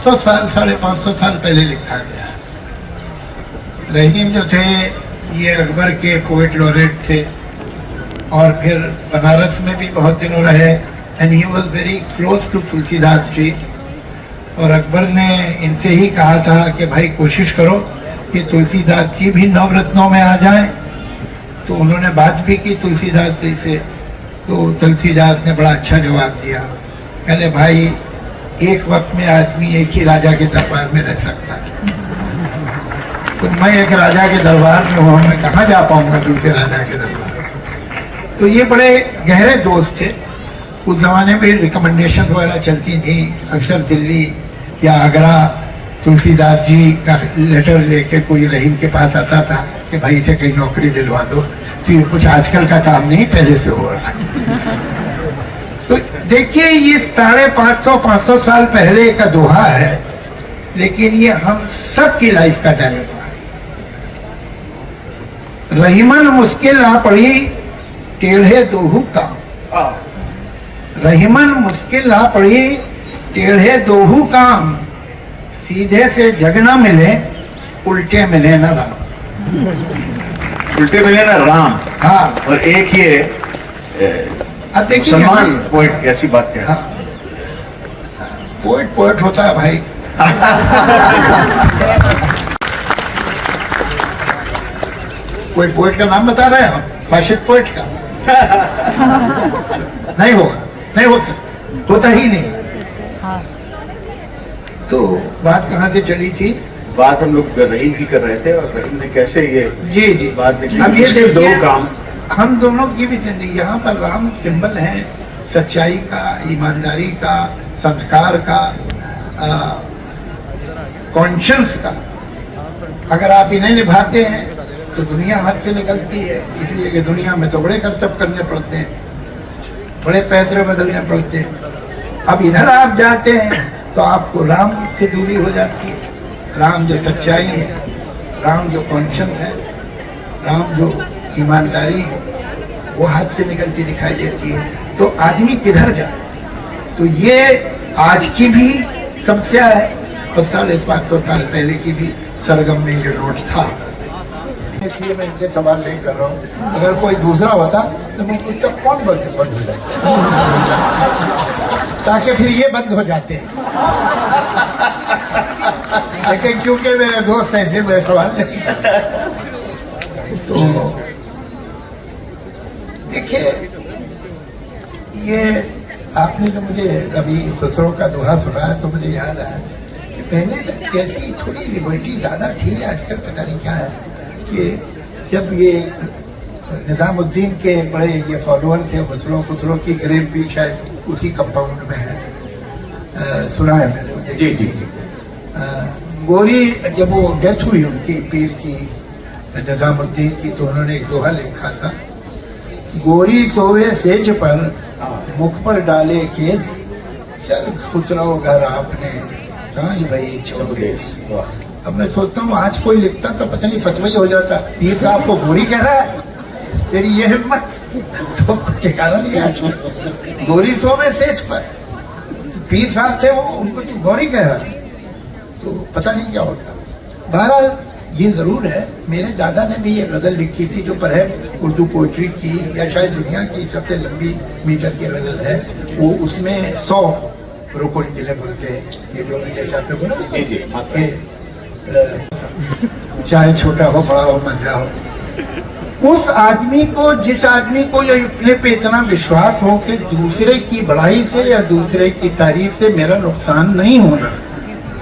100 साल 550 साल पहले लिखा गया। रहीम जो थे ये अकबर के पोएट लॉरेट थे और फिर बनारस में भी बहुत दिनों रहे and he was very close to Tulsidas ji. और अकबर ने इनसे ही कहा था कि भाई कोशिश करो कि तुलसीदास जी भी नवरत्नों में आ जाएं। तो उन्होंने बात भी की तुलसीदास जी से, तो तुलसीदास ने बड़ा अच्छा जवाब दिया। कहले भाई एक वक्त में आदमी एक ही राजा के दरबार में रह सकता है, तो मैं एक राजा के दरबार में हूँ, मैं कहाँ जा पाऊंगा दूसरे राजा के दरबार। तो ये बड़े गहरे दोस्त थे। उस जमाने में रिकमेंडेशन वगैरह चलती थी, अक्सर दिल्ली या आगरा तुलसीदास जी का लेटर लेके कोई रहीम के पास आता था कि भाई इसे कहीं नौकरी दिलवा दो। तो ये कुछ आजकल का काम नहीं, पहले से हो रहा है। तो देखिए ये 550 साल पहले का दोहा है, लेकिन ये हम सब की लाइफ का डायलेमा है। रहीमन मुश्किल आ पड़ी टेढ़े दोहू काम, रहीमन मुश्किल आ पड़ी टेढ़े दोहू काम, सीधे से जग ना मिले उल्टे मिले ना राम। उल्टे मिले ना राम। हाँ, और एक ये अब देखिए सलमान पोएट ऐसी बात क्या है? पोएट पोएट होता है भाई। कोई पोएट का नाम बता रहे हैं हम? फाशिद पोएट का? नहीं होगा, नहीं हो सकता, होता ही नहीं। तो बात कहाँ से चली थी? बात हम लोग रहीम की कर रहे थे और रहीम ने कैसे ये जी जी बात निकली। अब ये दो देखिए काम हम दोनों की भी जिंदगी, यहाँ पर राम सिंबल है सच्चाई का, ईमानदारी का, संस्कार का, कॉन्शियंस का। अगर आप इन्हें निभाते हैं तो दुनिया हाथ से निकलती है, इसलिए कि दुनिया में तो बड़े कर्तव्य करने पड़ते हैं, बड़े पैतरे बदलने पड़ते हैं। अब इधर आप जाते हैं तो आपको राम से दूरी हो जाती है। राम जो सच्चाई है, राम जो कॉन्शियंस है, राम जो ईमानदारी है, वो हाथ से निकलती दिखाई देती है। तो आदमी किधर जाए? तो ये आज की भी समस्या है और 550 साल पहले की भी सरगम में ये नोट था। इसलिए मैं इनसे सवाल नहीं कर रहा हूँ। अगर कोई दूसरा होता तो मैं पूछता कौन बंद हो जाए, ताकि फिर ये बंद हो जाते। लेकिन क्योंकि मेरे दोस्त हैं, इसलिए मैं सवाल नहीं करता। तो देखिए ये आपने जो मुझे अभी खुसरो का दोहा सुनाया तो मुझे याद आया कि पहले तक कैसी थोड़ी लिबर्टी ज़्यादा थी, आजकल पता नहीं क्या है। कि जब ये निजामुद्दीन के बड़े ये फॉलोअर थे, खुसरो की ग्रेव भी शायद उसी कंपाउंड में है, सुना है मैंने। जी जी गोरी जब वो डेथ हुई उनकी पीर की, निजामुद्दीन की, तो उन्होंने एक दोहा लिखा था, गोरी सोवे सेज पर मुख पर डाले केस, चल खुसरो घर आपने सांझ भई चौदेस। अब मैं सोचता हूँ आज कोई लिखता तो पता नहीं फतवा ही हो जाता। पीर साहब को गोरी कह रहा है, तेरी ये हिम्मत, तो ठिकाना नहीं आज। गोरी सोवे सेज पर, पीर साहब थे वो, उनको तो गौरी कह रहा है, तो पता नहीं क्या होता। बहरहाल ये जरूर है, मेरे दादा ने भी ये गजल लिखी थी जो पर है उर्दू पोइट्री की या शायद दुनिया की सबसे लंबी मीटर की गजल है। वो उसमें 100 रुकुन जिले बोलते हैं, ये जो जैसे आपने बोला चाहे छोटा हो बड़ा हो मजा हो। उस आदमी को, जिस आदमी को ये अपने पे इतना विश्वास हो कि दूसरे की बढ़ाई से या दूसरे की तारीफ से मेरा नुकसान नहीं होना,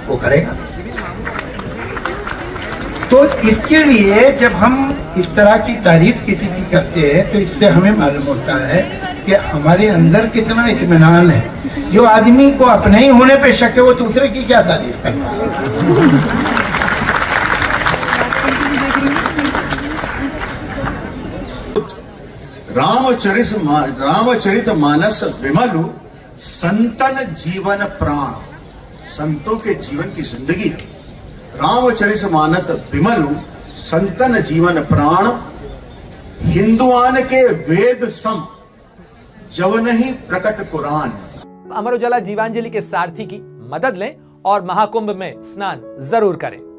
वो करेगा। तो इसके लिए जब हम इस तरह की तारीफ किसी की करते हैं तो इससे हमें मालूम होता है कि हमारे अंदर कितना इत्मीनान है। जो आदमी को अपने ही होने पे शक है वो दूसरे की क्या तारीफ करता है। रामचरित मानस विमलु संतन जीवन प्राण, संतों के जीवन की जिंदगी है। रामचरित मानस विमलु संतन जीवन प्राण, हिंदुआन के वेद सम जव नहीं प्रकट कुरान। अमर उजाला जीवांजलि के सारथी की मदद लें और महाकुंभ में स्नान जरूर करें।